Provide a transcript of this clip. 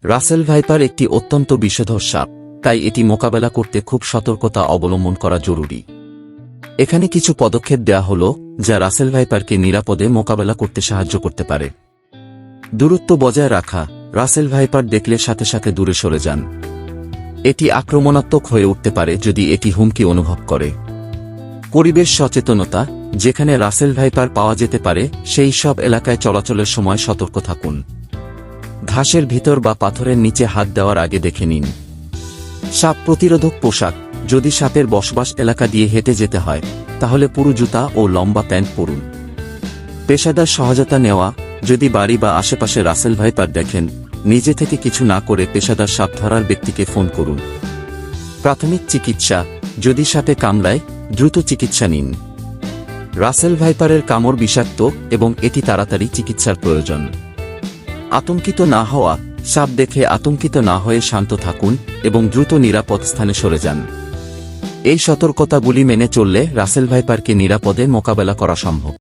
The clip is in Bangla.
রাসেল ভাইপার একটি অত্যন্ত বিষধর সাপ, তাই এটি মোকাবেলা করতে খুব সতর্কতা অবলম্বন করা জরুরি। এখানে কিছু পদক্ষেপ দেয়া হল যা রাসেল ভাইপারকে নিরাপদে মোকাবেলা করতে সাহায্য করতে পারে। দূরত্ব বজায় রাখা। রাসেল ভাইপার দেখলে সাথে সাথে দূরে সরে যান। এটি আক্রমণাত্মক হয়ে উঠতে পারে যদি এটি হুমকি অনুভব করে। পরিবেশ সচেতনতা। যেখানে রাসেল ভাইপার পাওয়া যেতে পারে সেই সব এলাকায় চলাচলের সময় সতর্ক থাকুন। ঘাসের ভিতর বা পাথরের নিচে হাত দেওয়ার আগে দেখে নিন। সাপ প্রতিরোধক পোশাক। যদি সাপের বসবাস এলাকা দিয়ে হেঁটে যেতে হয় তাহলে পুরু জুতা ও লম্বা প্যান্ট পরুন। পেশাদার সহায়তা নেওয়া। যদি বাড়ি বা আশেপাশে রাসেল ভাইপার দেখেন, নিজে থেকে কিছু না করে পেশাদার সাপ ধরার ব্যক্তিকে ফোন করুন। প্রাথমিক চিকিৎসা। যদি সাপে কামড়ায় দ্রুত চিকিৎসা নিন। রাসেল ভাইপারের কামড় বিষাক্ত এবং এটি তাড়াতাড়ি চিকিৎসার প্রয়োজন। আতঙ্কিত না হওয়া। সাপ দেখে আতঙ্কিত না হয়ে শান্ত থাকুন এবং দ্রুত নিরাপদ স্থানে সরে যান। এই সতর্কতাগুলি মেনে চললে রাসেল ভাইপারকে নিরাপদে মোকাবেলা করা সম্ভব।